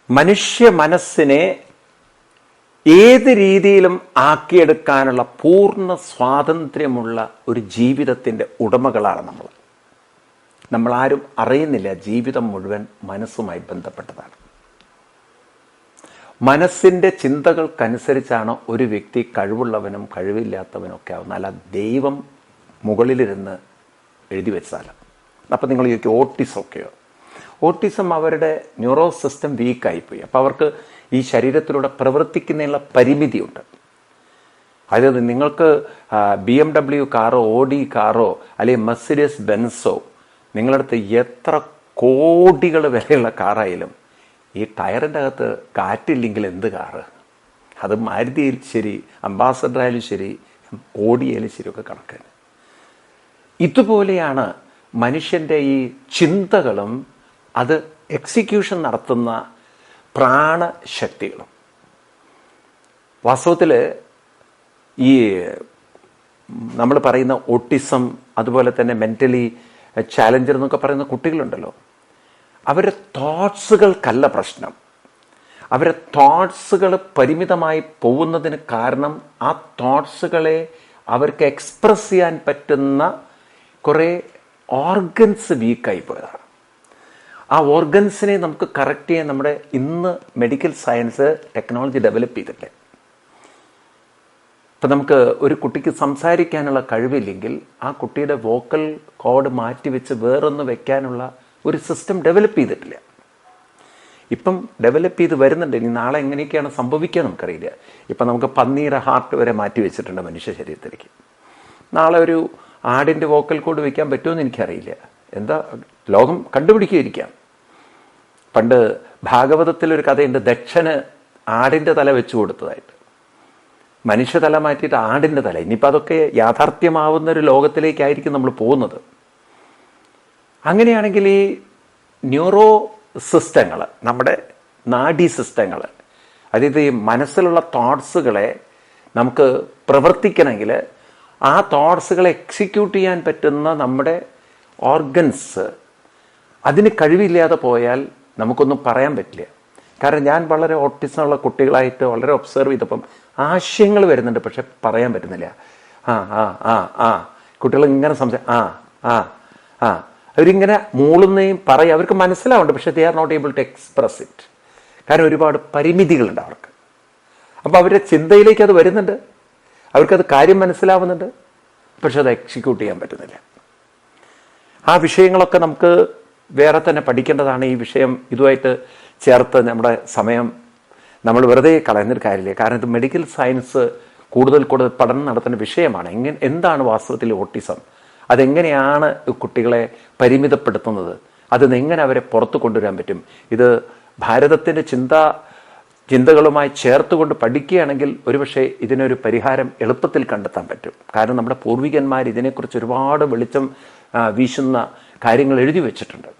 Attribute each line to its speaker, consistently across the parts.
Speaker 1: മനുഷ്യ മനസ്സിനെ ഏത് രീതിയിലും ആക്കിയെടുക്കാനുള്ള പൂർണ്ണ സ്വാതന്ത്ര്യമുള്ള ഒരു ജീവിതത്തിൻ്റെ ഉടമകളാണ് നമ്മൾ. നമ്മളാരും അറിയുന്നില്ല ജീവിതം മുഴുവൻ മനസ്സുമായി ബന്ധപ്പെട്ടതാണ്. മനസ്സിൻ്റെ ചിന്തകൾക്കനുസരിച്ചാണ് ഒരു വ്യക്തി കഴിവുള്ളവനും കഴിവില്ലാത്തവനും ഒക്കെ ആവുന്നത്. അല്ല ദൈവം മുകളിലിരുന്ന് എഴുതി വെച്ചാൽ. അപ്പം നിങ്ങൾ ചോദിക്കും ഓട്ടിസമൊക്കെയോ? ഓട്ടിസം അവരുടെ ന്യൂറോ സിസ്റ്റം വീക്കായിപ്പോയി. അപ്പോൾ അവർക്ക് ഈ ശരീരത്തിലൂടെ പ്രവർത്തിക്കുന്നതിനുള്ള പരിമിതിയുണ്ട്. അതായത് നിങ്ങൾക്ക് BMW കാറോ ഓഡി കാറോ അല്ലെങ്കിൽ മെർസിഡീസ് ബെൻസോ നിങ്ങളടുത്ത് എത്ര കോടികൾ വിലയുള്ള കാറായാലും ഈ ടയറിൻ്റെ അകത്ത് കാറ്റില്ലെങ്കിൽ എന്ത് കാറ്? അത് മാരുതിയിൽ ശരി, അംബാസഡർ ആയാലും ശരി, ഓടിയാലും ശരി ഒക്കെ കണക്കാണ്. ഇതുപോലെയാണ് മനുഷ്യൻ്റെ ഈ ചിന്തകളും അത് എക്സിക്യൂഷൻ നടത്തുന്ന പ്രാണശക്തികളും. വാസ്തവത്തിൽ ഈ നമ്മൾ പറയുന്ന ഓട്ടിസം, അതുപോലെ തന്നെ മെൻ്റലി ചാലഞ്ചർ എന്നൊക്കെ പറയുന്ന കുട്ടികളുണ്ടല്ലോ, അവരുടെ തോട്ട്സുകൾക്കല്ല പ്രശ്നം. അവരുടെ തോട്ട്സുകൾ പരിമിതമായി പോകുന്നതിന് കാരണം ആ തോട്ട്സുകളെ അവർക്ക് എക്സ്പ്രസ് ചെയ്യാൻ പറ്റുന്ന കുറേ ഓർഗൻസ് വീക്കായി പോയതാണ്. ആ ഓർഗൻസിനെ നമുക്ക് കറക്റ്റ് ചെയ്യാൻ നമ്മുടെ ഇന്ന് മെഡിക്കൽ സയൻസ് ടെക്നോളജി ഡെവലപ്പ് ചെയ്തിട്ടില്ല. ഇപ്പം നമുക്ക് ഒരു കുട്ടിക്ക് സംസാരിക്കാനുള്ള കഴിവില്ലെങ്കിൽ ആ കുട്ടിയുടെ വോക്കൽ കോഡ് മാറ്റിവെച്ച് വേറൊന്ന് വെക്കാനുള്ള ഒരു സിസ്റ്റം ഡെവലപ്പ് ചെയ്തിട്ടില്ല. ഇപ്പം ഡെവലപ്പ് ചെയ്ത് വരുന്നുണ്ട്. ഇനി നാളെ എങ്ങനെയൊക്കെയാണ് സംഭവിക്കുക നമുക്കറിയില്ല. ഇപ്പം നമുക്ക് പന്നിയുടെ ഹാർട്ട് വരെ മാറ്റി വെച്ചിട്ടുണ്ട് മനുഷ്യ ശരീരത്തിലേക്ക്. നാളെ ഒരു ആടിൻ്റെ വോക്കൽ കോഡ് വയ്ക്കാൻ പറ്റുമെന്ന് എനിക്കറിയില്ല. എന്താ ലോകം കണ്ടുപിടിക്കുകയിരിക്കാം. പണ്ട് ഭാഗവതത്തിലൊരു കഥയുണ്ട്, ദക്ഷന് ആടിൻ്റെ തല വെച്ചു കൊടുത്തതായിട്ട്. മനുഷ്യ തല മാറ്റിയിട്ട് ആടിൻ്റെ തല. ഇനിയിപ്പോൾ അതൊക്കെ യാഥാർത്ഥ്യമാവുന്ന ഒരു ലോകത്തിലേക്കായിരിക്കും നമ്മൾ പോകുന്നത്. അങ്ങനെയാണെങ്കിൽ ഈ ന്യൂറോ സിസ്റ്റങ്ങൾ, നമ്മുടെ നാഡി സിസ്റ്റങ്ങൾ, അതായത് ഈ മനസ്സിലുള്ള തോട്ട്സുകളെ നമുക്ക് പ്രവർത്തിക്കണമെങ്കിൽ ആ തോട്ട്സുകളെ എക്സിക്യൂട്ട് ചെയ്യാൻ പറ്റുന്ന നമ്മുടെ ഓർഗൻസ് അതിന് കഴിവില്ലാതെ പോയാൽ നമുക്കൊന്നും പറയാൻ പറ്റില്ല. കാരണം ഞാൻ വളരെ ഓട്ടിസമുള്ള കുട്ടികളായിട്ട് വളരെ ഒബ്സർവ് ചെയ്തപ്പം ആശയങ്ങൾ വരുന്നുണ്ട്, പക്ഷെ പറയാൻ പറ്റുന്നില്ല. കുട്ടികൾ ഇങ്ങനെ അവരിങ്ങനെ മൂളുന്നേയും പറയും, അവർക്ക് മനസ്സിലാവുന്നുണ്ട്, പക്ഷെ they are not able to express it. കാരണം ഒരുപാട് പരിമിതികളുണ്ട് അവർക്ക്. അപ്പോൾ അവരുടെ ചിന്തയിലേക്ക് അത് വരുന്നുണ്ട്, അവർക്കത് കാര്യം മനസ്സിലാവുന്നുണ്ട്, പക്ഷെ അത് എക്സിക്യൂട്ട് ചെയ്യാൻ പറ്റുന്നില്ല. ആ വിഷയങ്ങളൊക്കെ നമുക്ക് വേറെ തന്നെ പഠിക്കേണ്ടതാണ്. ഈ വിഷയം ഇതുമായിട്ട് ചേർത്ത് നമ്മുടെ സമയം നമ്മൾ വെറുതെ കളയുന്നൊരു കാര്യമില്ല. കാരണം ഇത് മെഡിക്കൽ സയൻസ് കൂടുതൽ പഠനം നടത്തുന്ന വിഷയമാണ്. എന്താണ് വാസ്തവത്തിൽ ഓട്ടിസം, അതെങ്ങനെയാണ് കുട്ടികളെ പരിമിതപ്പെടുത്തുന്നത്, അതെങ്ങനെ അവരെ പുറത്തു കൊണ്ടുവരാൻ പറ്റും. ഇത് ഭാരതത്തിൻ്റെ ചിന്തകളുമായി ചേർത്തുകൊണ്ട് പഠിക്കുകയാണെങ്കിൽ ഒരുപക്ഷെ ഇതിനൊരു പരിഹാരം എളുപ്പത്തിൽ കണ്ടെത്താൻ പറ്റും. കാരണം നമ്മുടെ പൂർവികന്മാർ ഇതിനെക്കുറിച്ച് ഒരുപാട് വെളിച്ചം വീശുന്ന കാര്യങ്ങൾ എഴുതി വച്ചിട്ടുണ്ട്.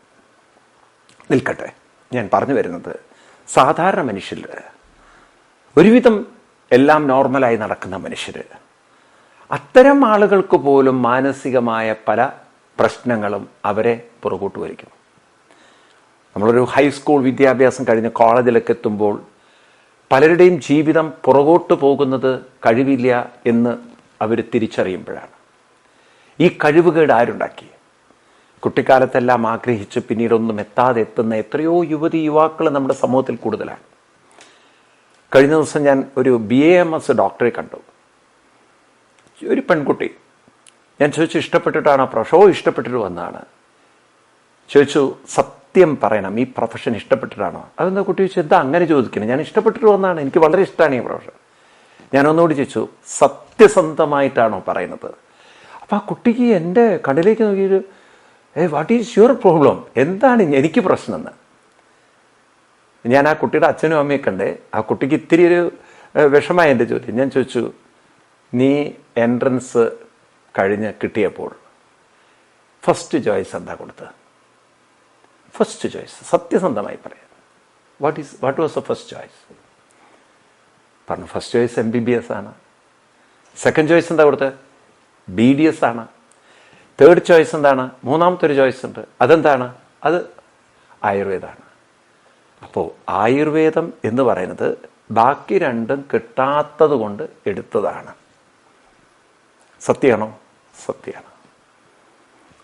Speaker 1: നിൽക്കട്ടെ, ഞാൻ പറഞ്ഞു വരുന്നത് സാധാരണ മനുഷ്യർ, ഒരുവിധം എല്ലാം നോർമലായി നടക്കുന്ന മനുഷ്യർ, അത്തരം ആളുകൾക്ക് പോലും മാനസികമായ പല പ്രശ്നങ്ങളും അവരെ പുറകോട്ട് വലിക്കുന്നു. നമ്മളൊരു ഹൈസ്കൂൾ വിദ്യാഭ്യാസം കഴിഞ്ഞ് കോളേജിലൊക്കെ എത്തുമ്പോൾ പലരുടെയും ജീവിതം പുറകോട്ട് പോകുന്നത് കഴിവില്ല എന്ന് അവർ തിരിച്ചറിയുമ്പോഴാണ്. ഈ കഴിവുകേട് ആരുണ്ടാക്കി? കുട്ടിക്കാലത്തെല്ലാം ആഗ്രഹിച്ച് പിന്നീടൊന്നും എത്താതെ എത്തുന്ന എത്രയോ യുവതി യുവാക്കൾ നമ്മുടെ സമൂഹത്തിൽ കൂടുതലാണ്. കഴിഞ്ഞ ദിവസം ഞാൻ ഒരു BAMS ഡോക്ടറെ കണ്ടു, ഒരു പെൺകുട്ടി. ഞാൻ ചോദിച്ചു, ഇഷ്ടപ്പെട്ടിട്ടാണോ പ്രൊഫഷൻ? ഇഷ്ടപ്പെട്ടിട്ട് വന്നതാണ്. ചോദിച്ചു, സത്യം പറയണം, ഈ പ്രൊഫഷൻ ഇഷ്ടപ്പെട്ടിട്ടാണോ? അതെന്താ കുട്ടി ചോദിച്ചു, എന്താ അങ്ങനെ ചോദിക്കണം? ഞാൻ ഇഷ്ടപ്പെട്ടിട്ട് വന്നതാണ്, എനിക്ക് വളരെ ഇഷ്ടമാണ് ഈ പ്രൊഫഷൻ. ഞാൻ ഒന്നുകൂടി ചോദിച്ചു, സത്യസന്ധമായിട്ടാണോ പറയുന്നത്? അപ്പം ആ കുട്ടിക്ക് എൻ്റെ കണ്ണിലേക്ക് നോക്കിയിട്ട്, വാട്ട് ഈസ് യുവർ പ്രോബ്ലം, എന്താണ് എനിക്ക് പ്രശ്നമെന്ന്. ഞാൻ ആ കുട്ടിയുടെ അച്ഛനും അമ്മയെ കണ്ടേ. ആ കുട്ടിക്ക് ഇത്തിരി ഒരു വിഷമായി എൻ്റെ ചോദ്യം. ഞാൻ ചോദിച്ചു, നീ എൻട്രൻസ് കഴിഞ്ഞ് കിട്ടിയപ്പോൾ ഫസ്റ്റ് ചോയ്സ് എന്താ കൊടുത്തത്? ഫസ്റ്റ് ചോയ്സ് സത്യസന്ധമായി പറയാം, what was the first choice? പറഞ്ഞു, ഫസ്റ്റ് ചോയ്സ് MBBS ആണ്. സെക്കൻഡ് ചോയ്സ് എന്താ കൊടുത്തത്? BDS ആണ്. തേർഡ് ചോയ്സ് എന്താണ്? മൂന്നാമത്തെ ഒരു ചോയ്സ് ഉണ്ട്, അതെന്താണ്? അത് ആയുർവേദമാണ്. അപ്പോൾ ആയുർവേദം എന്ന് പറയുന്നത് ബാക്കി രണ്ടും കിട്ടാത്തത് കൊണ്ട് എടുത്തതാണ്. സത്യമാണോ? സത്യമാണ്.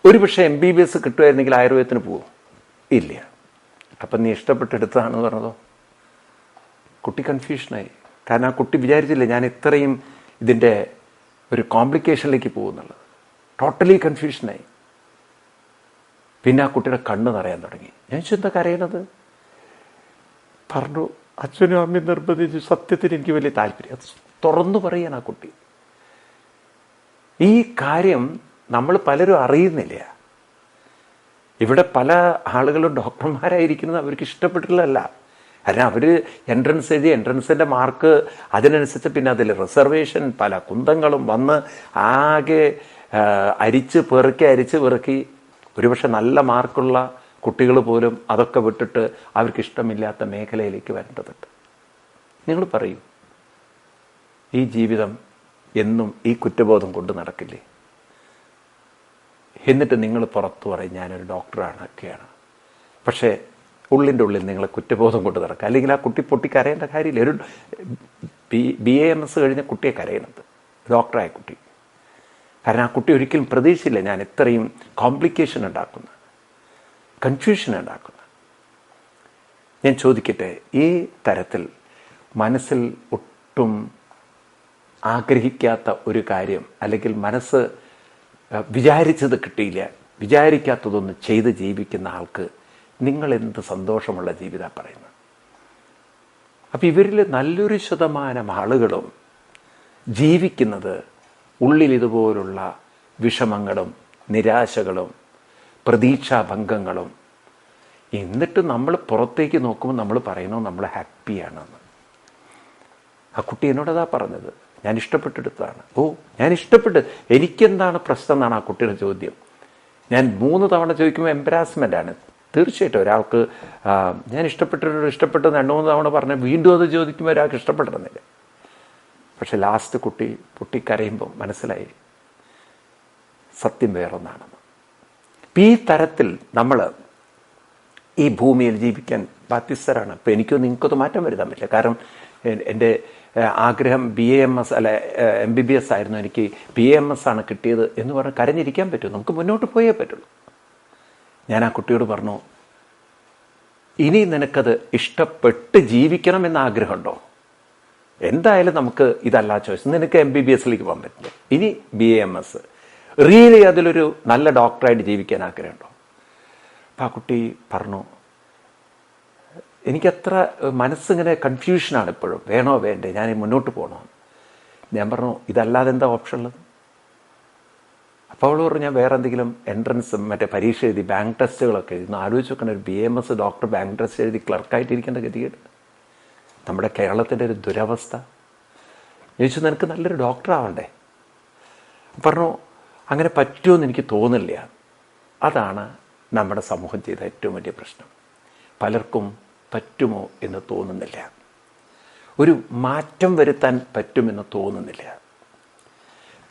Speaker 1: ഒരു പക്ഷേ MBBS കിട്ടുമായിരുന്നെങ്കിൽ ആയുർവേദത്തിന് പോവും? ഇല്ല. അപ്പം നീ ഇഷ്ടപ്പെട്ടെടുത്തതാണെന്ന് പറഞ്ഞതോ? കുട്ടി കൺഫ്യൂഷനായി. കാരണം ആ കുട്ടി വിചാരിച്ചില്ല ഞാൻ ഇത്രയും ഇതിൻ്റെ ഒരു കോംപ്ലിക്കേഷനിലേക്ക് പോകുന്നുള്ളത്. ടോട്ടലി കൺഫ്യൂഷനായി. പിന്നെ ആ കുട്ടിയുടെ കണ്ണ് നിറയാൻ തുടങ്ങി. ഞാൻ എന്താ കരയണത്? പറഞ്ഞു, അച്ഛനും അമ്മയും നിർബന്ധിച്ചു. സത്യത്തിന് എനിക്ക് വലിയ താല്പര്യം. അത് തുറന്നു പറയാൻ ആ കുട്ടി. ഈ കാര്യം നമ്മൾ പലരും അറിയുന്നില്ല. ഇവിടെ പല ആളുകളും ഡോക്ടർമാരായിരിക്കുന്നത് അവർക്ക് ഇഷ്ടപ്പെട്ടിട്ടുള്ളതല്ല. കാരണം അവർ എൻട്രൻസ് എഴുതി, എൻട്രൻസിൻ്റെ മാർക്ക് അതിനനുസരിച്ച് പിന്നെ അതിൽ റിസർവേഷൻ, പല കുന്തങ്ങളും വന്ന് ആകെ അരിച്ച് പെറുക്കി ഒരുപക്ഷെ നല്ല മാർക്കുള്ള കുട്ടികൾ പോലും അതൊക്കെ വിട്ടിട്ട് അവർക്കിഷ്ടമില്ലാത്ത മേഖലയിലേക്ക് വരേണ്ടതുണ്ട്. നിങ്ങൾ പറയൂ, ഈ ജീവിതം എന്നും ഈ കുറ്റബോധം കൊണ്ട് നടക്കില്ലേ? എന്നിട്ട് നിങ്ങൾ പുറത്തു പറയും ഞാനൊരു ഡോക്ടറാണ് ഒക്കെയാണ്. പക്ഷേ ഉള്ളിൻ്റെ ഉള്ളിൽ നിങ്ങളെ കുറ്റബോധം കൊണ്ട് നടക്കുക. അല്ലെങ്കിൽ ആ കുട്ടി പൊട്ടി കരയേണ്ട കാര്യമില്ല. ഒരു BAMS കഴിഞ്ഞ കുട്ടിയെ കരയണത്, ഡോക്ടറായ കുട്ടി. കാരണം ആ കുട്ടി ഒരിക്കലും പ്രതീക്ഷയില്ല ഞാൻ ഇത്രയും കോംപ്ലിക്കേഷൻ ഉണ്ടാക്കുന്ന, കൺഫ്യൂഷൻ ഉണ്ടാക്കുന്ന. ഞാൻ ചോദിക്കട്ടെ, ഈ തരത്തിൽ മനസ്സിൽ ഒട്ടും ആഗ്രഹിക്കാത്ത ഒരു കാര്യം, അല്ലെങ്കിൽ മനസ്സ് വിചാരിച്ചത് കിട്ടിയില്ല, വിചാരിക്കാത്തതൊന്ന് ചെയ്ത് ജീവിക്കുന്ന ആൾക്ക് നിങ്ങൾ എന്ത് സന്തോഷമുള്ള ജീവിതമാണ് പറയുന്നത്? അപ്പം ഇവരിൽ നല്ലൊരു ശതമാനം ആളുകളും ജീവിക്കുന്നത് ഉള്ളിൽ ഇതുപോലുള്ള വിഷമങ്ങളും നിരാശകളും പ്രതീക്ഷാഭംഗങ്ങളും. എന്നിട്ട് നമ്മൾ പുറത്തേക്ക് നോക്കുമ്പോൾ നമ്മൾ പറയുന്നു നമ്മൾ ഹാപ്പിയാണെന്ന്. ആ കുട്ടി എന്നോടതാ പറഞ്ഞത്, ഞാൻ ഇഷ്ടപ്പെട്ടെടുത്തതാണ്. ഞാൻ ഇഷ്ടപ്പെട്ട്, എനിക്കെന്താണ് പ്രശ്നം എന്നാണ് ആ കുട്ടിയുടെ ചോദ്യം. ഞാൻ 3 തവണ ചോദിക്കുമ്പോൾ എംബരാസ്മെൻ്റ് ആണ്. തീർച്ചയായിട്ടും ഒരാൾക്ക് ഞാൻ ഇഷ്ടപ്പെട്ടു 2-3 തവണ പറഞ്ഞ് വീണ്ടും അത് ചോദിക്കുമ്പോൾ ഒരാൾക്ക് ഇഷ്ടപ്പെടണമെന്നില്ല. പക്ഷെ ലാസ്റ്റ് കുട്ടി പൊട്ടിക്കരയുമ്പോൾ മനസ്സിലായി സത്യം വേറൊന്നാണെന്ന്. ഈ തരത്തിൽ നമ്മൾ ഈ ഭൂമിയിൽ ജീവിക്കാൻ ബാധ്യസ്ഥരാണ്. ഇപ്പം എനിക്കോ നിങ്ങൾക്കത് മാറ്റം വരുത്താൻ പറ്റില്ല. കാരണം എൻ്റെ ആഗ്രഹം BAMS അല്ല MBBS ആയിരുന്നു, എനിക്ക് BAMS ആണ് കിട്ടിയത് എന്ന് പറഞ്ഞ് കരഞ്ഞിരിക്കാൻ പറ്റും? നമുക്ക് മുന്നോട്ട് പോയേ പറ്റുള്ളൂ. ഞാൻ ആ കുട്ടിയോട് പറഞ്ഞു, ഇനി നിനക്കത് ഇഷ്ടപ്പെട്ട് ജീവിക്കണമെന്ന് ആഗ്രഹമുണ്ടോ? എന്തായാലും നമുക്ക് ഇതല്ല ചോയ്സ്. നിനക്ക് MBBSലേക്ക് പോകാൻ പറ്റില്ല, ഇനി BAMS. റിയലി അതിലൊരു നല്ല ഡോക്ടറായിട്ട് ജീവിക്കാൻ ആഗ്രഹമുണ്ടോ? അപ്പം ആ കുട്ടി പറഞ്ഞു, എനിക്കത്ര മനസ്സിങ്ങനെ കൺഫ്യൂഷനാണ് ഇപ്പോഴും, വേണോ വേണ്ടേ, ഞാൻ മുന്നോട്ട് പോകണോ? ഞാൻ പറഞ്ഞു, ഇതല്ലാതെ എന്താ ഓപ്ഷൻ ഉള്ളത്? അപ്പോൾ അവൾ പറഞ്ഞു, ഞാൻ വേറെ എന്തെങ്കിലും എൻട്രൻസ് മറ്റേ പരീക്ഷ എഴുതി ബാങ്ക് ടെസ്റ്റുകളൊക്കെ എഴുതി. ആലോചിച്ച് നോക്കണം, ഒരു BAMS ഡോക്ടർ ബാങ്ക് ടെസ്റ്റ് എഴുതി ക്ലർക്കായിട്ടിരിക്കേണ്ട ഗതികേട്. നമ്മുടെ കേരളത്തിൻ്റെ ഒരു ദുരവസ്ഥ. ചോദിച്ചു, നിനക്ക് നല്ലൊരു ഡോക്ടറാവണ്ടേ? പറഞ്ഞു, അങ്ങനെ പറ്റുമെന്ന് എനിക്ക് തോന്നില്ല. അതാണ് നമ്മുടെ സമൂഹം ചെയ്ത ഏറ്റവും വലിയ പ്രശ്നം. പലർക്കും പറ്റുമോ എന്ന് തോന്നുന്നില്ല, ഒരു മാറ്റം വരുത്താൻ പറ്റുമെന്ന് തോന്നുന്നില്ല.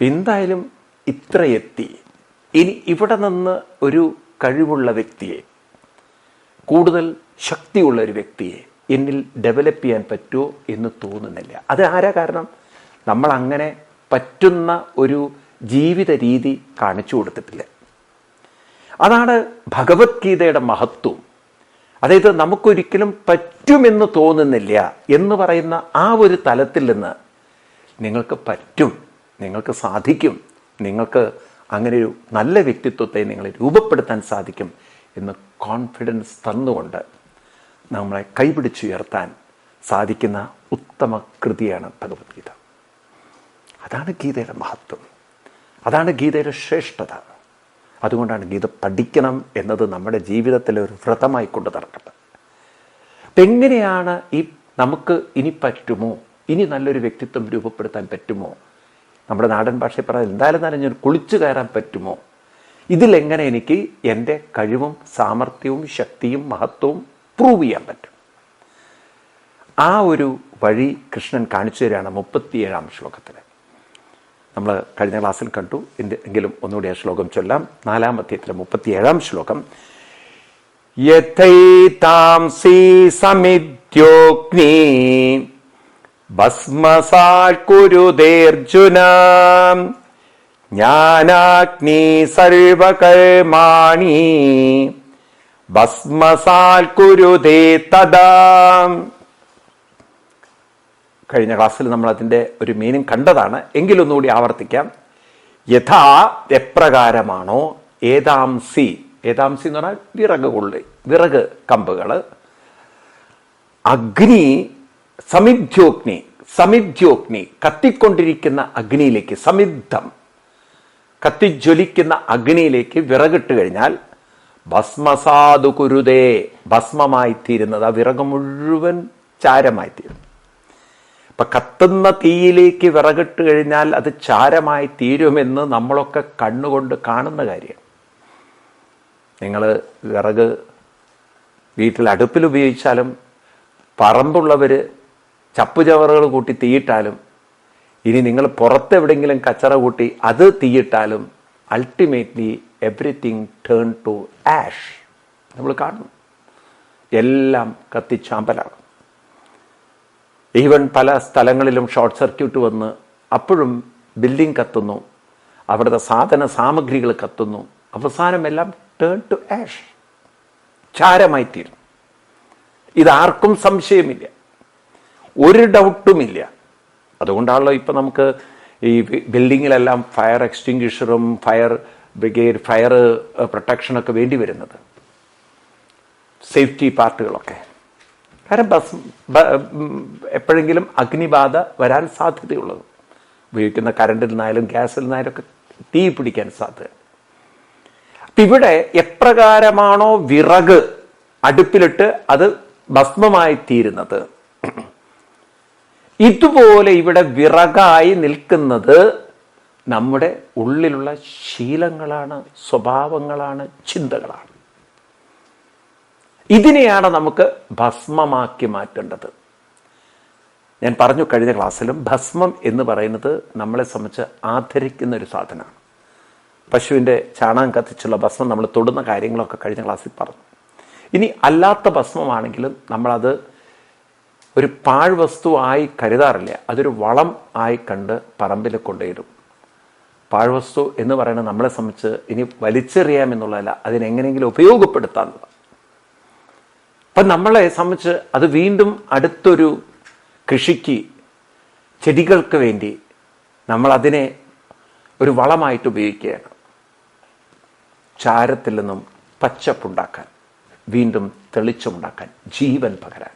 Speaker 1: എന്തായാലും ഇത്ര എത്തി, ഇനി ഇവിടെ നിന്ന് ഒരു കഴിവുള്ള വ്യക്തിയെ, കൂടുതൽ ശക്തിയുള്ള ഒരു വ്യക്തിയെ എന്നിൽ ഡെവലപ്പ് ചെയ്യാൻ പറ്റുമോ എന്ന് തോന്നുന്നില്ല. അത് ആരാ കാരണം? നമ്മൾ അങ്ങനെ പറ്റുന്ന ഒരു ജീവിത രീതി കാണിച്ചു കൊടുത്തിട്ടില്ല. അതാണ് ഭഗവത്ഗീതയുടെ മഹത്വം. അതായത് നമുക്കൊരിക്കലും പറ്റുമെന്ന് തോന്നുന്നില്ല എന്ന് പറയുന്ന ആ ഒരു തലത്തിൽ നിന്ന് നിങ്ങൾക്ക് പറ്റും, നിങ്ങൾക്ക് സാധിക്കും, നിങ്ങൾക്ക് അങ്ങനെ ഒരു നല്ല വ്യക്തിത്വത്തെ നിങ്ങളെ രൂപപ്പെടുത്താൻ സാധിക്കും എന്ന് കോൺഫിഡൻസ് തന്നുകൊണ്ട് നമ്മളെ കൈപിടിച്ചുയർത്താൻ സാധിക്കുന്ന ഉത്തമ കൃതിയാണ് ഭഗവത്ഗീത. അതാണ് ഗീതയുടെ മഹത്വം, അതാണ് ഗീതയുടെ ശ്രേഷ്ഠത. അതുകൊണ്ടാണ് ഗീത പഠിക്കണം എന്നത് നമ്മുടെ ജീവിതത്തിലെ ഒരു വ്രതമായി കൊണ്ട് നടക്കേണ്ടത്. അപ്പം എങ്ങനെയാണ് നമുക്ക് ഇനി പറ്റുമോ, ഇനി നല്ലൊരു വ്യക്തിത്വം രൂപപ്പെടുത്താൻ പറ്റുമോ? നമ്മുടെ നാടൻ ഭാഷയിൽ പറയാൻ എന്തായാലും നനഞ്ഞൊരു കുളിച്ചു കയറാൻ പറ്റുമോ? ഇതിലെങ്ങനെ എനിക്ക് എൻ്റെ കഴിവും സാമർഥ്യവും ശക്തിയും മഹത്വവും പ്രൂവ് ചെയ്യാൻ പറ്റും? ആ ഒരു വഴി കൃഷ്ണൻ കാണിച്ചു തരികയാണ് 37-ാം ശ്ലോകത്തിൽ. നമ്മൾ കഴിഞ്ഞ ക്ലാസ്സിൽ കണ്ടു, എങ്കിലും ഒന്നുകൂടി ആ ശ്ലോകം ചൊല്ലാം. 4-ാം അധ്യായത്തിലെ 37-ാം ശ്ലോകം. യഥൈതാംസി സമിദ്യോഗ്നി ഭസ്മസാൽ കുരുതേർജുന ജ്ഞാനാഗ്നി സർവകർമാണി ഭസ്മസാൽ കുരുതേ തദാ. കഴിഞ്ഞ ക്ലാസ്സിൽ നമ്മൾ അതിൻ്റെ ഒരു മീനിങ് കണ്ടതാണ്, എങ്കിലൊന്നുകൂടി ആവർത്തിക്കാം. യഥാ എപ്രകാരമാണോ ഏതാംസി, ഏതാംസി എന്ന് പറഞ്ഞാൽ വിറക് കമ്പുകൾ, അഗ്നി സമിദ്യോഗ്നി കത്തിക്കൊണ്ടിരിക്കുന്ന അഗ്നിയിലേക്ക്, സമിദ്ധം കത്തിജ്വലിക്കുന്ന അഗ്നിയിലേക്ക് വിറകിട്ട് കഴിഞ്ഞാൽ ഭസ്മസാദു കുരുതേ ഭസ്മമായി തീരുന്നത്, ആ വിറക് മുഴുവൻ ചാരമായി തീരും. ഇപ്പൊ കത്തുന്ന തീയിലേക്ക് വിറകിട്ട് കഴിഞ്ഞാൽ അത് ചാരമായി തീരുമെന്ന് നമ്മളൊക്കെ കണ്ണുകൊണ്ട് കാണുന്ന കാര്യം. നിങ്ങൾ വിറക് വീട്ടിൽ അടുപ്പിൽ ഉപയോഗിച്ചാലും, പറമ്പുള്ളവർ ചപ്പുചവറുകൾ കൂട്ടി തീയിട്ടാലും, ഇനി നിങ്ങൾ പുറത്തെവിടെയെങ്കിലും കച്ചറ കൂട്ടി അത് തീയിട്ടാലും, ultimately everything turn to ash. നമ്മൾ കാണുന്നു, എല്ലാം കത്തിച്ചാമ്പലാണ്. ഈവൻ പല സ്ഥലങ്ങളിലും ഷോർട്ട് സർക്യൂട്ട് വന്ന് അപ്പോഴും ബിൽഡിംഗ് കത്തുന്നു, അവിടുത്തെ സാധന സാമഗ്രികൾ കത്തുന്നു, അവസാനം എല്ലാം ടേൺ ടു ആഷ്, ചാരമായി തീരും. ഇതാർക്കും സംശയമില്ല, ഒരു ഡൗട്ടുമില്ല. അതുകൊണ്ടാണല്ലോ ഇപ്പം നമുക്ക് ഈ ബിൽഡിങ്ങിലെല്ലാം ഫയർ എക്സ്റ്റിങ്ക്വിഷറും ഫയർ ബ്രിഗേഡ്, ഫയർ പ്രൊട്ടക്ഷനൊക്കെ വേണ്ടി വരുന്നത്, സേഫ്റ്റി പാർട്ടുകളൊക്കെ. കാരണം എപ്പോഴെങ്കിലും അഗ്നിബാധ വരാൻ സാധ്യതയുള്ളത്, ഉപയോഗിക്കുന്ന കറണ്ടിൽ നിന്നായാലും ഗ്യാസിൽ നിന്നായാലും ഒക്കെ തീ പിടിക്കാൻ സാധ്യത. അപ്പം ഇവിടെ എപ്രകാരമാണോ വിറക് അടുപ്പിലിട്ട് അത് ഭസ്മമായി തീരുന്നത്, ഇതുപോലെ ഇവിടെ വിറകായി നിൽക്കുന്നത് നമ്മുടെ ഉള്ളിലുള്ള ശീലങ്ങളാണ്, സ്വഭാവങ്ങളാണ്, ചിന്തകളാണ്. ഇതിനെയാണ് നമുക്ക് ഭസ്മമാക്കി മാറ്റേണ്ടത്. ഞാൻ പറഞ്ഞു കഴിഞ്ഞ ക്ലാസ്സിലും, ഭസ്മം എന്ന് പറയുന്നത് നമ്മളെ സംബന്ധിച്ച് ആദരിക്കുന്ന ഒരു സാധനമാണ്. പശുവിൻ്റെ ചാണകം കത്തിച്ചുള്ള ഭസ്മം നമ്മൾ തൊടുന്ന കാര്യങ്ങളൊക്കെ കഴിഞ്ഞ ക്ലാസ്സിൽ പറഞ്ഞു. ഇനി അല്ലാത്ത ഭസ്മമാണെങ്കിലും നമ്മളത് ഒരു പാഴ്വസ്തു ആയി കരുതാറില്ല, അതൊരു വളം ആയി കണ്ട് പറമ്പിൽ കൊണ്ടുവരും. പാഴ്വസ്തു എന്ന് പറയുന്നത് നമ്മളെ സംബന്ധിച്ച് ഇനി വലിച്ചെറിയാമെന്നുള്ളതല്ല, അതിനെങ്ങനെയെങ്കിലും ഉപയോഗപ്പെടുത്താമെന്നുള്ളത്. അപ്പം നമ്മളെ സംബന്ധിച്ച് അത് വീണ്ടും അടുത്തൊരു കൃഷിക്ക്, ചെടികൾക്ക് വേണ്ടി നമ്മളതിനെ ഒരു വളമായിട്ട് ഉപയോഗിക്കുകയാണ്. ചാരത്തിൽ നിന്നും പച്ചപ്പുണ്ടാക്കാൻ, വീണ്ടും തെളിച്ചമുണ്ടാക്കാൻ, ജീവൻ പകരാൻ.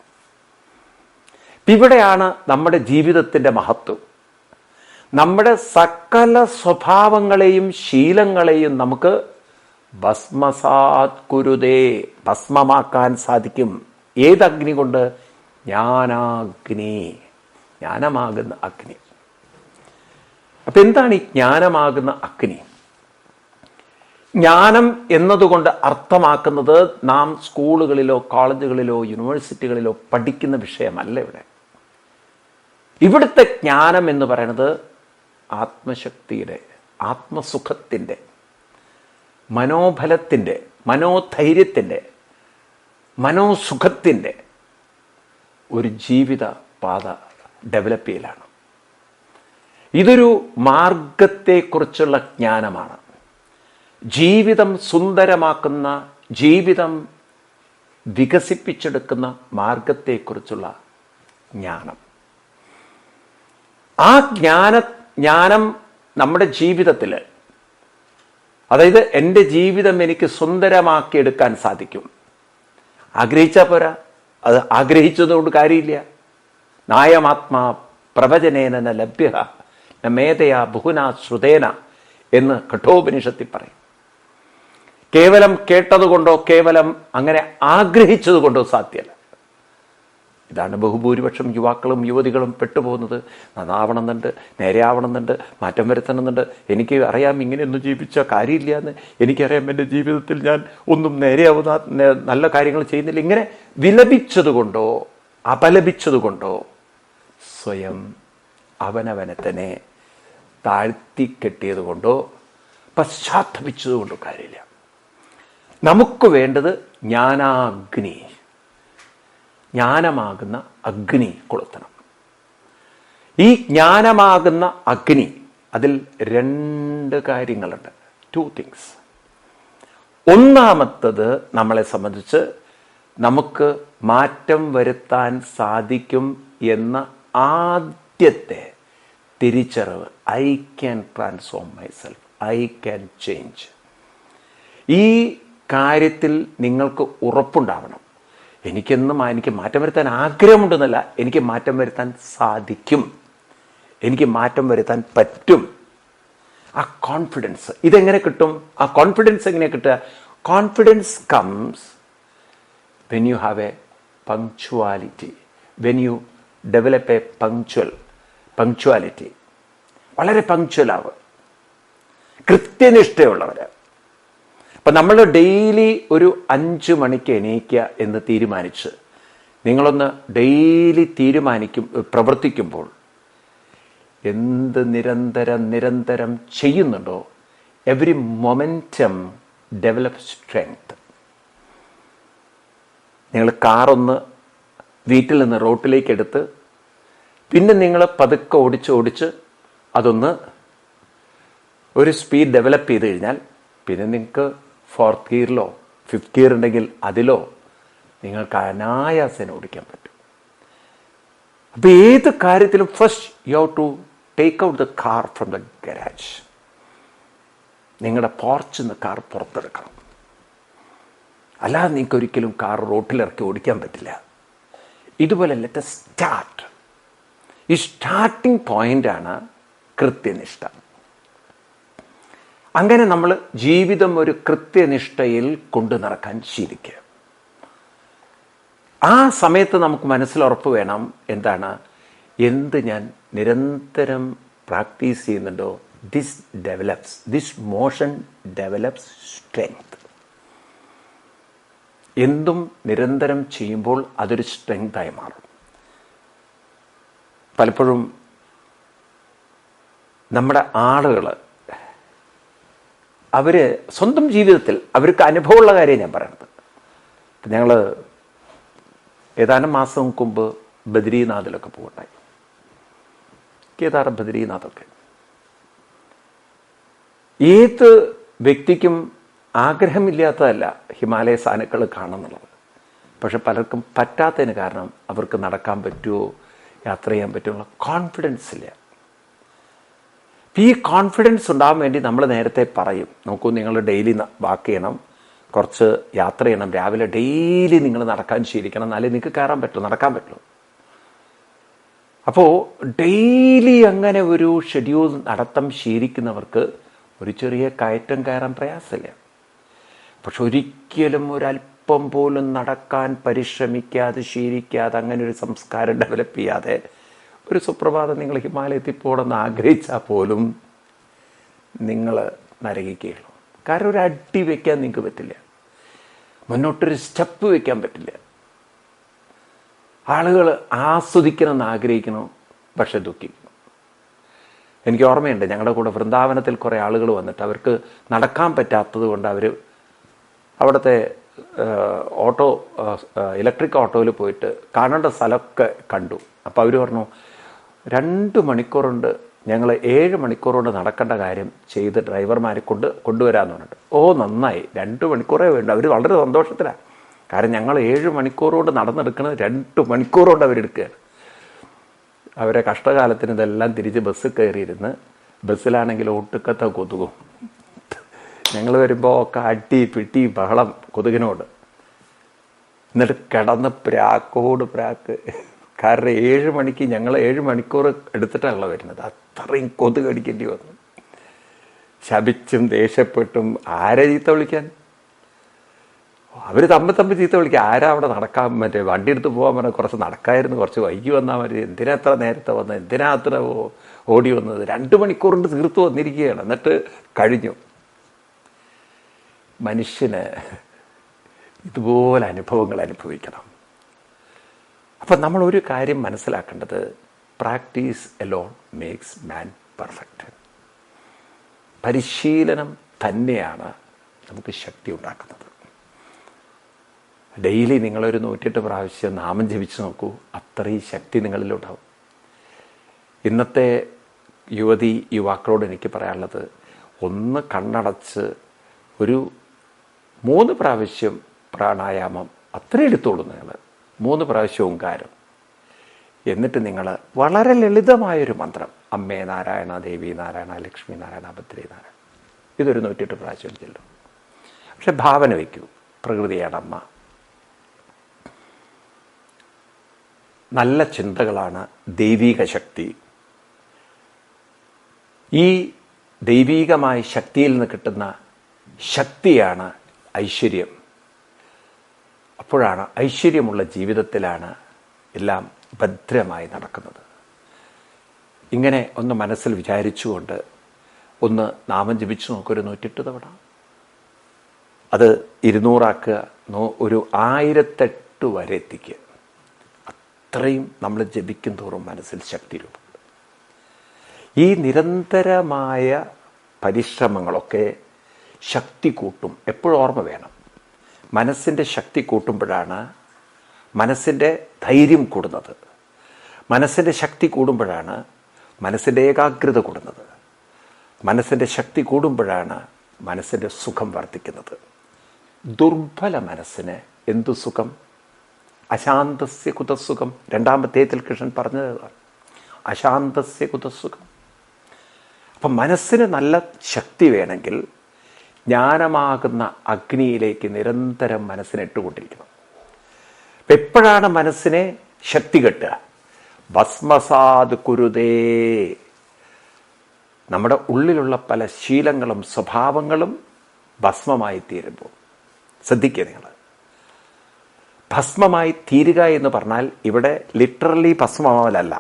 Speaker 1: ഇവിടെയാണ് നമ്മുടെ ജീവിതത്തിൻ്റെ മഹത്വം. നമ്മുടെ സകല സ്വഭാവങ്ങളെയും ശീലങ്ങളെയും നമുക്ക് ഭസ്മസാത് കുരുതേ ഭസ്മമാക്കാൻ സാധിക്കും. ഏതഗ്നി കൊണ്ട്? ജ്ഞാനാഗ്നി, ജ്ഞാനമാകുന്ന അഗ്നി. അപ്പൊ എന്താണ് ഈ ജ്ഞാനമാകുന്ന അഗ്നി? ജ്ഞാനം എന്നതുകൊണ്ട് അർത്ഥമാക്കുന്നത് നാം സ്കൂളുകളിലോ കോളേജുകളിലോ യൂണിവേഴ്സിറ്റികളിലോ പഠിക്കുന്ന വിഷയമല്ല. ഇവിടുത്തെ ജ്ഞാനം എന്ന് പറയുന്നത് ആത്മശക്തിയുടെ, ആത്മസുഖത്തിൻ്റെ, മനോബലത്തിൻ്റെ, മനോധൈര്യത്തിൻ്റെ, മനോസുഖത്തിൻ്റെ ഒരു ജീവിത പാത ഡെവലപ്പ് ചെയ്യലാണ്. ഇതൊരു മാർഗത്തെക്കുറിച്ചുള്ള ജ്ഞാനമാണ്. ജീവിതം സുന്ദരമാക്കുന്ന, ജീവിതം വികസിപ്പിച്ചെടുക്കുന്ന മാർഗത്തെക്കുറിച്ചുള്ള ജ്ഞാനം. ആ ജ്ഞാനം നമ്മുടെ ജീവിതത്തിൽ, അതായത് എൻ്റെ ജീവിതം എനിക്ക് സുന്ദരമാക്കിയെടുക്കാൻ സാധിക്കും. ആഗ്രഹിച്ചാൽ പോരാ, അത് ആഗ്രഹിച്ചതുകൊണ്ട് കാര്യമില്ല. നായമാത്മാ പ്രവചനേന ലഭ്യ മേധയാ ബഹുനാ ശ്രുതേന എന്ന് കഠോപനിഷത്തിൽ പറയും. കേവലം കേട്ടതുകൊണ്ടോ കേവലം അങ്ങനെ ആഗ്രഹിച്ചതുകൊണ്ടോ സാധ്യമല്ല. ഇതാണ് ബഹുഭൂരിപക്ഷം യുവാക്കളും യുവതികളും പെട്ടുപോകുന്നത്. നന്നാവണമെന്നുണ്ട്, നേരെയാവണമെന്നുണ്ട്, മാറ്റം വരുത്തണമെന്നുണ്ട്. എനിക്ക് അറിയാം ഇങ്ങനെയൊന്നും ജീവിച്ച കാര്യമില്ല എന്ന്, എനിക്കറിയാം എൻ്റെ ജീവിതത്തിൽ ഞാൻ ഒന്നും നേരെയാവുന്ന നല്ല കാര്യങ്ങൾ ചെയ്യുന്നില്ല. ഇങ്ങനെ വിലപിച്ചതുകൊണ്ടോ അപലപിച്ചതുകൊണ്ടോ സ്വയം അവനവനെ തന്നെ താഴ്ത്തിക്കെട്ടിയത് കൊണ്ടോ പശ്ചാത്തപിച്ചതുകൊണ്ടോ കാര്യമില്ല. നമുക്ക് വേണ്ടത് ജ്ഞാനാഗ്നി, ജ്ഞാനമാകുന്ന അഗ്നി കൊളുത്തണം. ഈ ജ്ഞാനമാകുന്ന അഗ്നി, അതിൽ 2 കാര്യങ്ങളുണ്ട്, 2 തിങ്സ്. ഒന്നാമത്തത്, നമ്മളെ സംബന്ധിച്ച് നമുക്ക് മാറ്റം വരുത്താൻ സാധിക്കും എന്ന ആദ്യത്തെ തിരിച്ചറിവ്. I can transform myself, I can change. ഈ കാര്യത്തിൽ നിങ്ങൾക്ക് ഉറപ്പുണ്ടാവണം. എനിക്ക് മാറ്റം വരുത്താൻ ആഗ്രഹമുണ്ടെന്നല്ല, എനിക്ക് മാറ്റം വരുത്താൻ സാധിക്കും, എനിക്ക് മാറ്റം വരുത്താൻ പറ്റും. ആ കോൺഫിഡൻസ് ഇതെങ്ങനെ കിട്ടും? ആ കോൺഫിഡൻസ് എങ്ങനെ കിട്ടുക? Confidence comes when you have A punctuality, when you develop A punctuality. വളരെ പങ്ക്ച്വലാവുക, കൃത്യനിഷ്ഠയുള്ളവർ. അപ്പം നമ്മൾ ഡെയിലി ഒരു 5 മണിക്ക് എണീക്കുക എന്ന് തീരുമാനിച്ച് നിങ്ങളൊന്ന് ഡെയിലി പ്രവർത്തിക്കുമ്പോൾ എന്ത് നിരന്തരം ചെയ്യുന്നുണ്ടോ, എവറി മൊമെൻറ്റം ഡെവലപ്പ് സ്ട്രെങ്ത്. നിങ്ങൾ കാറൊന്ന് വീട്ടിൽ നിന്ന് റോട്ടിലേക്ക് എടുത്ത് പിന്നെ നിങ്ങൾ പതുക്കെ ഓടിച്ച് അതൊന്ന് ഒരു സ്പീഡ് ഡെവലപ്പ് ചെയ്ത് കഴിഞ്ഞാൽ പിന്നെ നിങ്ങൾക്ക് 4th ഗിയറിലോ 5th ഗിയർ ഉണ്ടെങ്കിൽ അതിലോ നിങ്ങൾക്ക് അനായാസേന ഓടിക്കാൻ പറ്റും. അപ്പോൾ ഏത് കാര്യത്തിലും first you have to take out the car from the garage. നിങ്ങളുടെ പോർച്ചിൽ നിന്ന് കാർ പുറത്തെടുക്കണം. അല്ലാതെ നിങ്ങൾക്ക് ഒരിക്കലും കാർ റോട്ടിലിറക്കി ഓടിക്കാൻ പറ്റില്ല. ഇതുപോലെ ലെറ്റ് us സ്റ്റാർട്ട്. ഈ സ്റ്റാർട്ടിംഗ് പോയിന്റാണ് കൃത്യനിഷ്ഠ. അങ്ങനെ നമ്മൾ ജീവിതം ഒരു കൃത്യനിഷ്ഠയിൽ കൊണ്ടു നടക്കാൻ ശീലിക്കുക. ആ സമയത്ത് നമുക്ക് മനസ്സിലുറപ്പ് വേണം, എന്താണ്, എന്ത് ഞാൻ നിരന്തരം പ്രാക്ടീസ് ചെയ്യുന്നുണ്ടോ, ദിസ് മോഷൻ ഡെവലപ്സ് സ്ട്രെങ്ത്. എന്തും നിരന്തരം ചെയ്യുമ്പോൾ അതൊരു സ്ട്രെങ്തായി മാറും. പലപ്പോഴും നമ്മുടെ ആളുകൾ അവർ സ്വന്തം ജീവിതത്തിൽ അവർക്ക് അനുഭവമുള്ള കാര്യം ഞാൻ പറയണത്. ഞങ്ങൾ ഏതാനും മാസം മുമ്പ് ബദ്രീനാഥിലൊക്കെ പോകണ്ടായി. കേദാർ, ബദ്രീനാഥൊക്കെ. ഏത് വ്യക്തിക്കും ആഗ്രഹമില്ലാത്തതല്ല ഹിമാലയ സാനുക്കൾ കാണുന്നുള്ളത്. പക്ഷെ പലർക്കും പറ്റാത്തതിന് കാരണം അവർക്ക് നടക്കാൻ പറ്റുമോ, യാത്ര ചെയ്യാൻ പറ്റുമോ കോൺഫിഡൻസ് ഇല്ല. ഈ കോൺഫിഡൻസ് ഉണ്ടാകാൻ വേണ്ടി നമ്മൾ നേരത്തെ പറയും, നോക്കൂ, നിങ്ങൾ ഡെയിലി വാക്ക് ചെയ്യണം, കുറച്ച് യാത്ര ചെയ്യണം, രാവിലെ ഡെയിലി നിങ്ങൾ നടക്കാൻ ശീലിക്കണം, എന്നാലേ നിങ്ങൾക്ക് കയറാൻ പറ്റുള്ളൂ, നടക്കാൻ പറ്റുള്ളൂ. അപ്പോൾ ഡെയിലി അങ്ങനെ ഒരു ഷെഡ്യൂൾ നടത്തം ശീലിക്കുന്നവർക്ക് ഒരു ചെറിയ കയറ്റം കയറാൻ പ്രയാസമില്ല. പക്ഷെ ഒരിക്കലും ഒരല്പം പോലും നടക്കാൻ പരിശ്രമിക്കാതെ ശീലിക്കാതെ അങ്ങനെ ഒരു സംസ്കാരം ഡെവലപ്പ് ചെയ്യാതെ ഒരു സുപ്രഭാതം നിങ്ങൾ ഹിമാലയത്തിൽ പോകണമെന്ന് ആഗ്രഹിച്ചാൽ പോലും നിങ്ങൾ നരകിക്കുകയുള്ളൂ. കാരണം ഒരു അടി വയ്ക്കാൻ നിങ്ങൾക്ക് പറ്റില്ല, മുന്നോട്ടൊരു സ്റ്റെപ്പ് വയ്ക്കാൻ പറ്റില്ല. ആളുകൾ ആസ്വദിക്കണമെന്ന് ആഗ്രഹിക്കണം, പക്ഷെ ദുഃഖിക്കണം. എനിക്ക് ഓർമ്മയുണ്ട്, ഞങ്ങളുടെ കൂടെ വൃന്ദാവനത്തിൽ കുറേ ആളുകൾ വന്നിട്ട് അവർക്ക് നടക്കാൻ പറ്റാത്തത് കൊണ്ട് അവർ അവിടുത്തെ ഇലക്ട്രിക് ഓട്ടോയിൽ പോയിട്ട് കാണേണ്ട സ്ഥലമൊക്കെ കണ്ടു. അപ്പോൾ അവർ പറഞ്ഞു, 2 മണിക്കൂറുണ്ട്, ഞങ്ങൾ 7 മണിക്കൂറുകൊണ്ട് നടക്കേണ്ട കാര്യം ചെയ്ത് ഡ്രൈവർമാരെ കൊണ്ടുവരാമെന്ന് പറഞ്ഞിട്ട്. ഓ നന്നായി, 2 മണിക്കൂറേ വേണ്ട. അവർ വളരെ സന്തോഷത്തിലാണ്. കാരണം ഞങ്ങൾ 7 മണിക്കൂറുകൊണ്ട് നടന്നെടുക്കുന്നത് 2 മണിക്കൂറുകൊണ്ട് അവരെടുക്കുകയാണ്. അവരെ കഷ്ടകാലത്തിന് ഇതെല്ലാം തിരിച്ച് ബസ്സിൽ കയറിയിരുന്ന്, ബസ്സിലാണെങ്കിൽ ഒട്ടുക്കത്തെ കൊതുകും. ഞങ്ങൾ വരുമ്പോൾ ഒക്കെ അടി പിട്ടി ബഹളം കൊതുകിനോട്. എന്നിട്ട് കിടന്ന് പ്രാക്ക്. കാരണം 7 മണിക്ക് ഞങ്ങൾ 7 മണിക്കൂർ എടുത്തിട്ടാണല്ലോ വരുന്നത്. അത്രയും കൊതുക് അടിക്കേണ്ടി വന്നു. ശപിച്ചും ദേഷ്യപ്പെട്ടും ആരെ ചീത്ത വിളിക്കാൻ? അവർ തമ്മിൽ ചീത്ത വിളിക്കുക. ആരാ അവിടെ നടക്കാൻ, മറ്റേ വണ്ടി എടുത്ത് പോകാൻ പറഞ്ഞാൽ കുറച്ച് നടക്കായിരുന്നു, കുറച്ച് വൈകി വന്നാൽ മതി, എന്തിനാ എത്ര നേരത്തെ വന്നത്, എന്തിനാ അത്ര ഓടി വന്നത്, 2 മണിക്കൂറിൻ്റെ തീർത്ത് വന്നിരിക്കുകയാണ്. എന്നിട്ട് കഴിഞ്ഞു. മനുഷ്യന് ഇതുപോലെ അനുഭവങ്ങൾ അനുഭവിക്കണം. അപ്പം നമ്മൾ ഒരു കാര്യം മനസ്സിലാക്കേണ്ടത്, practice alone makes man perfect. പരിശീലനം തന്നെയാണ് നമുക്ക് ശക്തി ഉണ്ടാക്കുന്നത്. ഡെയിലി നിങ്ങളൊരു 108 പ്രാവശ്യം നാമം ജപിച്ച് നോക്കൂ, അത്രയും ശക്തി നിങ്ങളിലുണ്ടാവും. ഇന്നത്തെ യുവതി യുവാക്കളോട് എനിക്ക് പറയാനുള്ളത്, ഒന്ന് കണ്ണടച്ച് ഒരു 3 പ്രാവശ്യം പ്രാണായാമം അത്രയും എടുത്തോളൂ. നിങ്ങൾ 3 പ്രാവശ്യം ഓംകാരം, എന്നിട്ട് നിങ്ങൾ വളരെ ലളിതമായൊരു മന്ത്രം, അമ്മേ നാരായണ, ദേവി നാരായണ, ലക്ഷ്മി നാരായണ, ഭദ്രേ നാരായണ, ഇതൊരു 108 പ്രാവശ്യം ചെല്ലും. പക്ഷെ ഭാവന വയ്ക്കൂ, പ്രകൃതിയാണ് അമ്മ. നല്ല ചിന്തകളാണ് ദൈവീക ശക്തി. ഈ ദൈവീകമായ ശക്തിയിൽ നിന്ന് കിട്ടുന്ന ശക്തിയാണ് ഐശ്വര്യം. അപ്പോഴാണ് ഐശ്വര്യമുള്ള ജീവിതത്തിലാണ് എല്ലാം ഭദ്രമായി നടക്കുന്നത്. ഇങ്ങനെ ഒന്ന് മനസ്സിൽ വിചാരിച്ചുകൊണ്ട് ഒന്ന് നാമം ജപിച്ചു നോക്കൊരു 108 തവണ. അത് 200 ആക്കുക, ഒരു 1008 വരെ എത്തിക്കുക. അത്രയും നമ്മൾ ജപിക്കും തോറും മനസ്സിൽ ശക്തി രൂപം. ഈ നിരന്തരമായ പരിശ്രമങ്ങളൊക്കെ ശക്തി കൂട്ടും. എപ്പോഴും ഓർമ്മ വേണം, മനസ്സിൻ്റെ ശക്തി കൂട്ടുമ്പോഴാണ് മനസ്സിൻ്റെ ധൈര്യം കൂടുന്നത്. മനസ്സിൻ്റെ ശക്തി കൂടുമ്പോഴാണ് മനസ്സിൻ്റെ ഏകാഗ്രത കൂടുന്നത്. മനസ്സിൻ്റെ ശക്തി കൂടുമ്പോഴാണ് മനസ്സിൻ്റെ സുഖം വർദ്ധിക്കുന്നത്. ദുർബല മനസ്സിന് എന്തു സുഖം? അശാന്തസ്യ കുതസുഖം. 2-ാം അധ്യായത്തിൽ കൃഷ്ണൻ പറഞ്ഞതാണ്, അശാന്തസ്യ കുതസുഖം. അപ്പം മനസ്സിന് നല്ല ശക്തി വേണമെങ്കിൽ ജ്ഞാനമാകുന്ന അഗ്നിയിലേക്ക് നിരന്തരം മനസ്സിനെ ഇട്ടുകൊണ്ടിരിക്കണം. അപ്പം എപ്പോഴാണ് മനസ്സിനെ ശക്തി കെട്ടുക? ഭസ്മസാത് കുരുതേ. നമ്മുടെ ഉള്ളിലുള്ള പല ശീലങ്ങളും സ്വഭാവങ്ങളും ഭസ്മമായി തീരുമ്പോൾ, ശ്രദ്ധിക്കുക നിങ്ങൾ, ഭസ്മമായി തീരുക എന്ന് പറഞ്ഞാൽ ഇവിടെ ലിറ്ററലി ഭസ്മമാവലല്ല.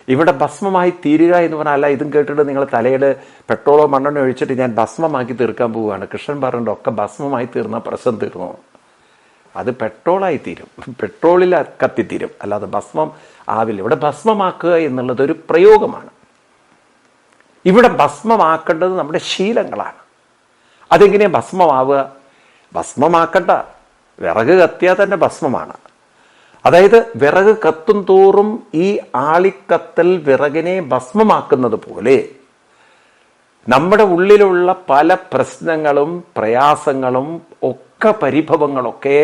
Speaker 1: ഇവിടെ ഭസ്മമായി തീരുക എന്ന് പറഞ്ഞാൽ ഇതും കേട്ടിട്ട് നിങ്ങൾ തലയിൽ പെട്രോളോ മണ്ണെണ്ണോ ഒഴിച്ചിട്ട് ഞാൻ ഭസ്മമാക്കി തീർക്കാൻ പോവുകയാണ്. കൃഷ്ണൻ പറഞ്ഞിട്ട് ഒക്കെ ഭസ്മമായി തീർന്ന പ്രശ്നം തീർന്നു. അത് പെട്രോളായി തീരും, പെട്രോളിൽ കത്തിത്തീരും, അല്ലാതെ ഭസ്മം ആവില്ല. ഇവിടെ ഭസ്മമാക്കുക എന്നുള്ളതൊരു പ്രയോഗമാണ്. ഇവിടെ ഭസ്മമാക്കേണ്ടത് നമ്മുടെ ശീലങ്ങളാണ്. അതെങ്ങനെയാണ് ഭസ്മമാവുക? ഭസ്മമാക്കണ്ട, വിറക് കത്തിയാൽ തന്നെ ഭസ്മമാണ്. അതായത് വിറക് കത്തും തോറും ഈ ആളിക്കത്തൽ വിറകിനെ ഭസ്മമാക്കുന്നത് പോലെ നമ്മുടെ ഉള്ളിലുള്ള പല പ്രശ്നങ്ങളും പ്രയാസങ്ങളും ഒക്കെ പരിഭവങ്ങളൊക്കെ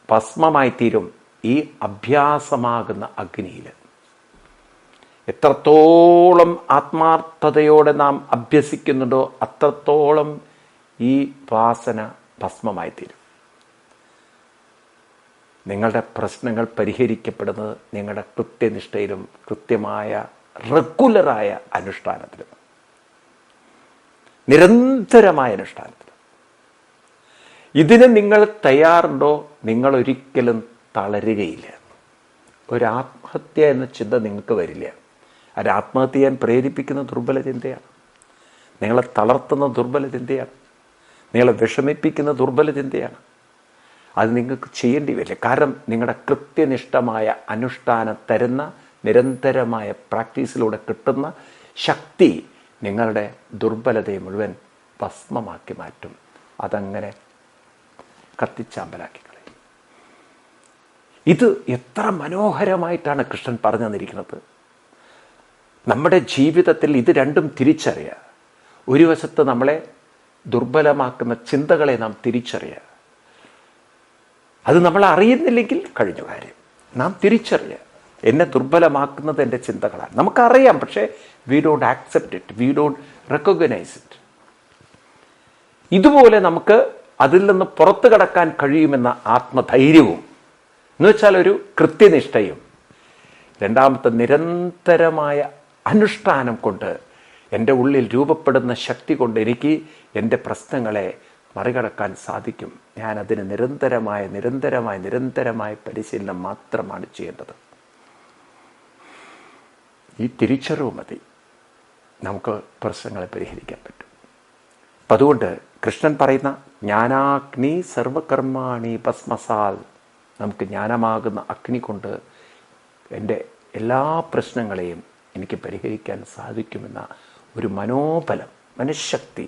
Speaker 1: ഭസ്മമായി തീരും ഈ അഭ്യാസമാകുന്ന അഗ്നിയിൽ. എത്രത്തോളം ആത്മാർത്ഥതയോടെ നാം അഭ്യസിക്കുന്നുണ്ടോ അത്രത്തോളം ഈ വാസന ഭസ്മമായി തീരും. നിങ്ങളുടെ പ്രശ്നങ്ങൾ പരിഹരിക്കപ്പെടുന്നത് നിങ്ങളുടെ കൃത്യനിഷ്ഠയിലും കൃത്യമായ റെഗുലറായ അനുഷ്ഠാനത്തിലും, നിരന്തരമായ അനുഷ്ഠാനത്തിലും. ഇതിന് നിങ്ങൾ തയ്യാറുണ്ടോ? നിങ്ങൾ ഒരിക്കലും തളരുകയില്ല. ഒരാത്മഹത്യ എന്ന ചിന്ത നിങ്ങൾക്ക് വരില്ല. അത് ആത്മഹത്യ ചെയ്യാൻ പ്രേരിപ്പിക്കുന്ന ദുർബല ചിന്തയാണ്. നിങ്ങളെ തളർത്തുന്ന ദുർബല ചിന്തയാണ്. നിങ്ങളെ വിഷമിപ്പിക്കുന്ന ദുർബല ചിന്തയാണ്. അത് നിങ്ങൾക്ക് ചെയ്യേണ്ടി വരില്ല. കാരണം നിങ്ങളുടെ കൃത്യനിഷ്ഠമായ അനുഷ്ഠാനം തരുന്ന നിരന്തരമായ പ്രാക്ടീസിലൂടെ കിട്ടുന്ന ശക്തി നിങ്ങളുടെ ദുർബലതയെ മുഴുവൻ ഭസ്മമാക്കി മാറ്റും. അതങ്ങനെ കത്തിച്ചാമ്പലാക്കി കളയും. ഇത് എത്ര മനോഹരമായിട്ടാണ് കൃഷ്ണൻ പറഞ്ഞു തന്നിരിക്കുന്നത്. നമ്മുടെ ജീവിതത്തിൽ ഇത് രണ്ടും തിരിച്ചറിയുക. ഒരു വശത്ത് നമ്മളെ ദുർബലമാക്കുന്ന ചിന്തകളെ നാം തിരിച്ചറിയുക. അത് നമ്മൾ അറിയുന്നില്ലെങ്കിൽ കഴിഞ്ഞ കാര്യം. നാം തിരിച്ചറിയുക, എന്നെ ദുർബലമാക്കുന്നത് എൻ്റെ ചിന്തകളാണ്. നമുക്കറിയാം, പക്ഷേ we don't accept it, we don't recognise it. ഇതുപോലെ നമുക്ക് അതിൽ നിന്ന് പുറത്തു കടക്കാൻ കഴിയുമെന്ന ആത്മധൈര്യവും, എന്ന് വെച്ചാൽ ഒരു കൃത്യനിഷ്ഠയും, രണ്ടാമത്തെ നിരന്തരമായ അനുഷ്ഠാനം കൊണ്ട് എൻ്റെ ഉള്ളിൽ രൂപപ്പെടുന്ന ശക്തി കൊണ്ട് എനിക്ക് എൻ്റെ പ്രശ്നങ്ങളെ മറികടക്കാൻ സാധിക്കും. ഞാനതിന് നിരന്തരമായ പരിശീലനം മാത്രമാണ് ചെയ്യേണ്ടത്. ഈ തിരിച്ചറിവ് മതി നമുക്ക് പ്രശ്നങ്ങളെ പരിഹരിക്കാൻ പറ്റും. അപ്പം അതുകൊണ്ട് കൃഷ്ണൻ പറയുന്ന ജ്ഞാനാഗ്നി സർവകർമാണി ഭസ്മസാൽ, നമുക്ക് ജ്ഞാനമാകുന്ന അഗ്നി കൊണ്ട് എൻ്റെ എല്ലാ പ്രശ്നങ്ങളെയും എനിക്ക് പരിഹരിക്കാൻ സാധിക്കുമെന്ന ഒരു മനോബലം, മനഃശക്തി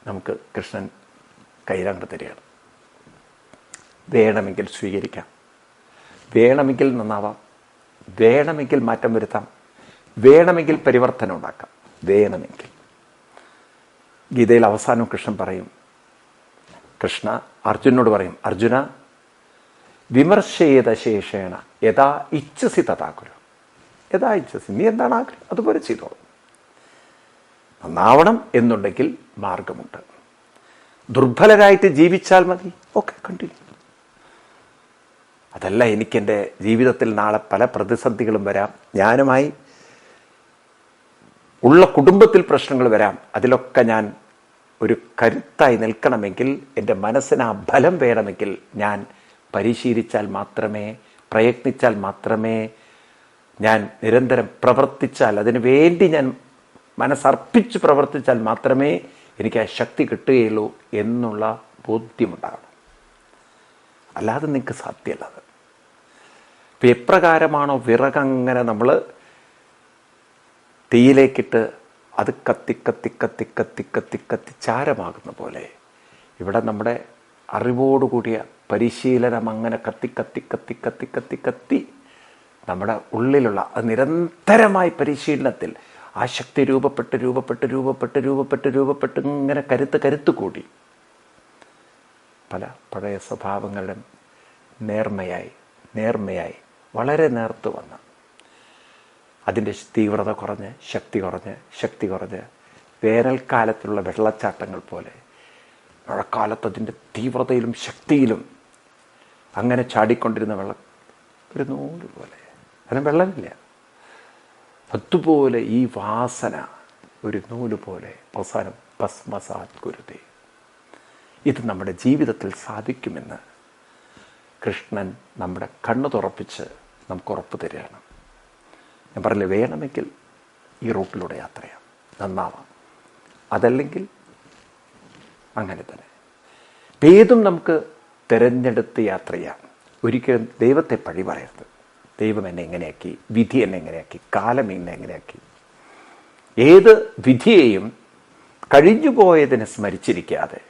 Speaker 1: നമുക്ക് കൃഷ്ണൻ കൈരാണ്ട് തരികയാണ്. വേണമെങ്കിൽ സ്വീകരിക്കാം, വേണമെങ്കിൽ നന്നാവാം, വേണമെങ്കിൽ മാറ്റം വരുത്താം, വേണമെങ്കിൽ പരിവർത്തനം ഉണ്ടാക്കാം, വേണമെങ്കിൽ. ഗീതയിൽ അവസാനം കൃഷ്ണൻ പറയും, കൃഷ്ണ അർജുനോട് പറയും, അർജുന വിമർശയേത ശേഷേണ യഥാ ഇച്ഛസി തഥാ കുരു. യഥാ ഇച്ഛസി, നീ എന്താണ് ആഗ്രഹം അതുപോലെ ചെയ്തോളൂ. നന്നാവണം എന്നുണ്ടെങ്കിൽ മാർഗമുണ്ട്. ദുർബലരായിട്ട് ജീവിച്ചാൽ മതി, ഓക്കെ കണ്ടിന്യൂ. അതല്ല, എനിക്കെൻ്റെ ജീവിതത്തിൽ നാളെ പല പ്രതിസന്ധികളും വരാം, ഞാനുമായി ഉള്ള കുടുംബത്തിൽ പ്രശ്നങ്ങൾ വരാം, അതിലൊക്കെ ഞാൻ ഒരു കരുത്തായി നിൽക്കണമെങ്കിൽ, എൻ്റെ മനസ്സിന് ആ ബലം വേണമെങ്കിൽ ഞാൻ പരിശീലിച്ചാൽ മാത്രമേ, പ്രയത്നിച്ചാൽ മാത്രമേ, ഞാൻ നിരന്തരം പ്രവർത്തിച്ചാൽ, അതിനു വേണ്ടി ഞാൻ മനസ്സർപ്പിച്ച് പ്രവർത്തിച്ചാൽ മാത്രമേ എനിക്ക് ആ ശക്തി കിട്ടുകയുള്ളൂ എന്നുള്ള ബോധ്യമുണ്ടാകണം. അല്ലാതെ നിങ്ങൾക്ക് സാധ്യമല്ല അത്. ഇപ്പം എപ്രകാരമാണോ വിറകങ്ങനെ നമ്മൾ തീയിലേക്കിട്ട് അത് കത്തി കത്തി കത്തി കത്തി കത്തി കത്തി ചാരമാകുന്ന പോലെ ഇവിടെ നമ്മുടെ അറിവോടുകൂടിയ പരിശീലനം അങ്ങനെ കത്തി കത്തി കത്തി കത്തി കത്തി കത്തി നമ്മുടെ ഉള്ളിലുള്ള അത് നിരന്തരമായ പരിശീലനത്തിൽ ആ ശക്തി രൂപപ്പെട്ട് രൂപപ്പെട്ട് രൂപപ്പെട്ട് രൂപപ്പെട്ട് രൂപപ്പെട്ട് ഇങ്ങനെ കരുത്ത് കൂടി പല പഴയ സ്വഭാവങ്ങളുടെ നേർമയായി വളരെ നേർത്ത് വന്ന് അതിൻ്റെ തീവ്രത കുറഞ്ഞ് ശക്തി കുറഞ്ഞ് വേനൽക്കാലത്തുള്ള വെള്ളച്ചാട്ടങ്ങൾ പോലെ മഴക്കാലത്ത് അതിൻ്റെ തീവ്രതയിലും ശക്തിയിലും അങ്ങനെ ചാടിക്കൊണ്ടിരുന്ന വെള്ളം ഒരു നൂല് പോലെ, അതിന് വെള്ളമില്ല, അതുപോലെ ഈ വാസന ഒരു നൂല് പോലെ അവസാനം ഭസ്മസാത് കുരുതേ. ഇത് നമ്മുടെ ജീവിതത്തിൽ സാധിക്കുമെന്ന് കൃഷ്ണൻ നമ്മുടെ കണ്ണു തുറപ്പിച്ച് നമുക്ക് ഉറപ്പ് തരികയാണ്. ഞാൻ പറഞ്ഞില്ലേ, വേണമെങ്കിൽ ഈ റൂട്ടിലൂടെ യാത്ര ചെയ്യാം, നന്നാവാം. അതല്ലെങ്കിൽ അങ്ങനെ തന്നെ ഏതും നമുക്ക് തിരഞ്ഞെടുത്ത് യാത്ര ചെയ്യാം. ഒരിക്കലും ദൈവത്തെ പഴി പറയരുത്. ദൈവം എന്നെ എങ്ങനെയാക്കി, വിധി എന്നെ എങ്ങനെയാക്കി, കാലം എന്നെ എങ്ങനെയാക്കി. ഏത് വിധിയെയും കഴിഞ്ഞുപോയതിനെ സ്മരിച്ചിരിക്കാതെ